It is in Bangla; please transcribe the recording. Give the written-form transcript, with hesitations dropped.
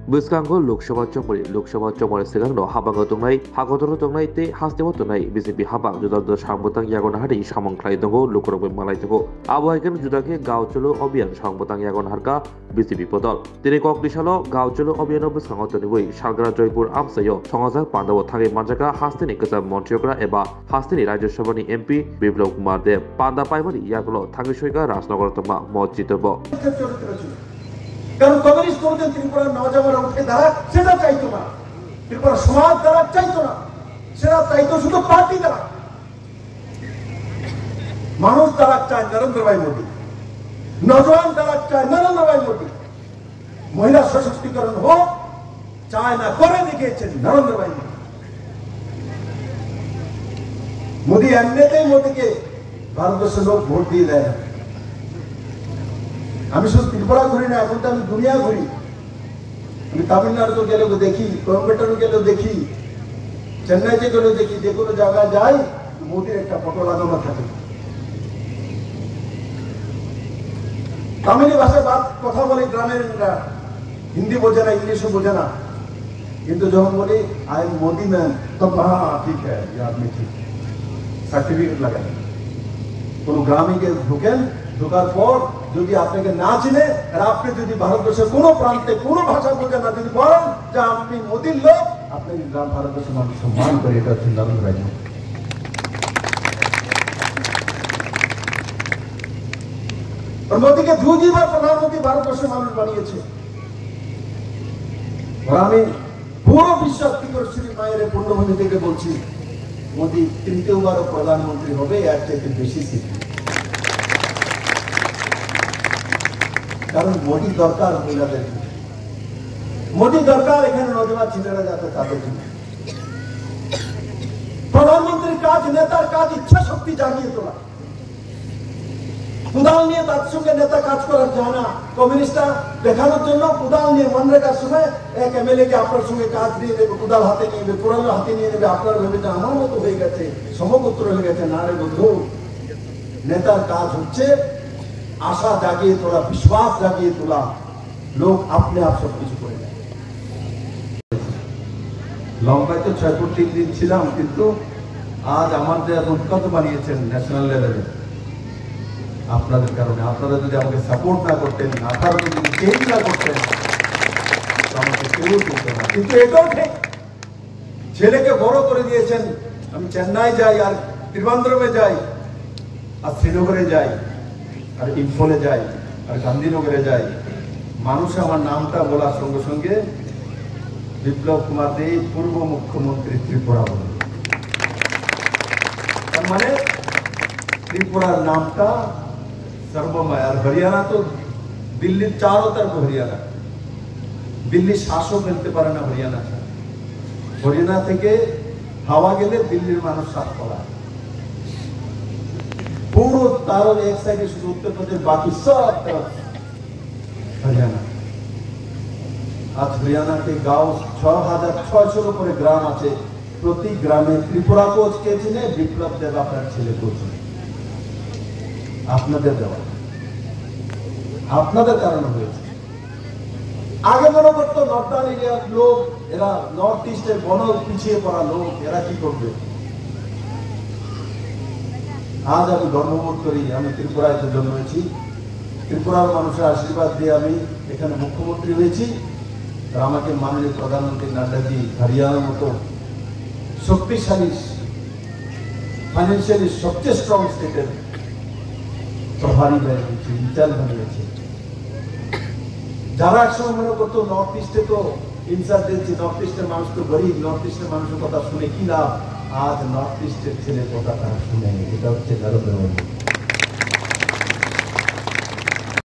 Biskango Lokshava Chomori Segano, Habango Tonai, Hagotono Tonai, Hastemo Tonai, BCP Habang, Judah Shambotang Yagon Hari, Shamon Klaitongo, Lukoro Malaitoko, Awakan Judake, Gaucholo, Obian, Shambotang Yagon Harka, BCP Podol. Tinekok Dishalo, Gaucholo, Obiano Biskango, Shalgra Joypur Amsayo, Songaza, Pandavo Tage Majaka, Hastini Kasa Montiogra Eba, Hastini Raja Shabani MP, Biblok Marde, Panda Paimani, Yagolo, Tangishoga, Rasnogortoma, Mojitobo. কারণ কমিউনিস্ট কোনদিন ত্রিপুরার নওজওয়ানরা উঠে দাঁড়াক সেটা চাইতো না, ত্রিপুরা সমাজ দাঁড়াক চাইতো না, সেটা চাইতো শুধু পার্টি দাঁড়াক। মানুষ দাঁড়াক চায় নরেন্দ্র ভাই মোদী, নওজওয়ান দাঁড়াক চায় নরেন্দ্র ভাই মোদী, মহিলা সশক্তিকরণ হোক চায় না, করে দেখিয়েছেন নরেন্দ্র ভাই মোদী। মোদী এমনিতেই মোদীকে ভারতবর্ষের লোক ভোট দিয়ে দেয় না। আমি শুধু ত্রিপুরা ঘুরি না, এখন তো আমি দুনিয়া ঘুরি। আমি তামিলনাড়ু গেলেও দেখি, কোয়েম্বাটোর গেলেও দেখি, চেন্নাইতে গেলেও দেখি, যে কোনো জায়গায় যাই মোদির একটা ফটো লাগানো থাকে। তামিলি ভাষায় কথা বলে গ্রামের হিন্দি বোঝে না, ইংলিশও বোঝে না, কিন্তু যখন বলি আই এম মোদি ম্যান, তো হ্যাঁ ঠিক হ্যাঁ আপনি ঠিক, সার্টিফিকেট লাগান। কোন গ্রামে গিয়ে ঢোকার পর যদি আপনাকে না চিনে আর আপনি যদি ভারতবর্ষের কোনো প্রান্তে কোনো ভাষা বোঝেন না, যদি বলেন যে আপনি মোদির লোক, আপনাকে গ্রাম ভারতবর্ষের মানুষ সম্মান করে। এটা হচ্ছে নরেন্দ্র ভাই। মোদীকে দুইবার প্রধানমন্ত্রী ভারতবর্ষের মানুষ বানিয়েছে। আর আমি পুরো বিশ্বাস শ্রী মায়ের পূর্ণভূমি থেকে বলছি, মোদী তৃতীয়বারও প্রধানমন্ত্রী হবে, এর চাইতে বেশি সিট। কারণ মোদী দরকার মহিলাদের, মোদী দরকার এখানে নজওয়ান ছেলেরা যাতে তাদের জন্য। প্রধানমন্ত্রীর কাজ, নেতার কাজ ইচ্ছা শক্তি জাগিয়ে তোলা। কুদাল নিয়ে তার সঙ্গে নেতা কাজ করার যায় না। কমিউনিস্টরা দেখানোর জন্য কুদাল নিয়ে মনরেগার সময় এক এমএলএ কে আপনার সঙ্গে কাজ দিয়ে দেবে, কুদাল হাতে নিয়ে নেবে, পুরানো হাতে নিয়ে নেবে। আপনার ভেবেছে আমার মতো হয়ে গেছে, সমগোত্র হয়ে গেছে। না রে বন্ধু, নেতার কাজ হচ্ছে আশা জাগিয়ে তোলা, বিশ্বাস জাগিয়ে তোলা। লোক আপনি আপ সবকিছু করে দেয়। লঙ্কায় তো 6 ফুট 3 দিন ছিলাম, কিন্তু আজ আমাদের উৎকত বানিয়েছেন ন্যাশনাল লেভেলে আপনাদের কারণে। আপনারা যদি আমাকে সাপোর্ট না করতেন, আপনারা যদি চেঞ্জ না করতেন, আমাকে কেউ করতে না। কিন্তু এটাও ঠিক, ছেলেকে বড় করে দিয়েছেন। আমি চেন্নাই যাই, আর ত্রিবান্দ্রমে যাই, আর শ্রীনগরে যাই, আর ইম্ফলে যাই, আর গান্ধীনগরে যাই, মানুষ আমার নামটা বলার সঙ্গে সঙ্গে বিপ্লব কুমার দে পূর্ব মুখ্যমন্ত্রী ত্রিপুরা বলে। তার মানে ত্রিপুরার নামটা সর্বময়। আর হরিয়ানা তো দিল্লির চারো তরফ হরিয়ানা, দিল্লি শ্বাসও ফেলতে পারে না হরিয়ানা ছাড়া। হরিয়ানা থেকে হাওয়া গেলে দিল্লির মানুষ শ্বাস পড়ায়। পুরো তার এক সাইডে শুধু উত্তরপ্রদেশ, বাকি সব তরফ হরিয়ানা। আজ হরিয়ানাতে গাঁও 6600 উপরে গ্রাম আছে। প্রতি গ্রামে ত্রিপুরা কোচ কে চিনে? বিপ্লব দেব আপনার ছেলে কোচ। আপনাদের দেওয়া, আপনাদের কারণে হয়েছে। আগে মনে করতো নর্দার্ন এরিয়ার লোক, এরা নর্থ ইস্টের বন পিছিয়ে পড়া লোক, এরা কি করবে। আজ আমি গর্ববোধ করি আমি ত্রিপুরায় জন্মেছি। ত্রিপুরার মানুষের আশীর্বাদ দিয়ে আমি এখানে মুখ্যমন্ত্রী হয়েছি। আর আমাকে মাননীয় প্রধানমন্ত্রী নাড্ডাজি হরিয়ানার মতো শক্তিশালী, ফাইন্যান্সিয়ালি সবচেয়ে স্ট্রং স্টেটের প্রভারী বানিয়েছে, ইনচার্জ বানিয়েছে। যারা একসময় মনে করতো নর্থ ইস্টে তো ইনচার্জ দিয়েছে, নর্থ ইস্টের মানুষ তো গরিব, নর্থ ইস্টের মানুষের কথা শুনে কি লাভ, আজ নর্থ ইস্টের ছেলে কথা তারা শুনে। এটা হচ্ছে নরেন্দ্র মোদী।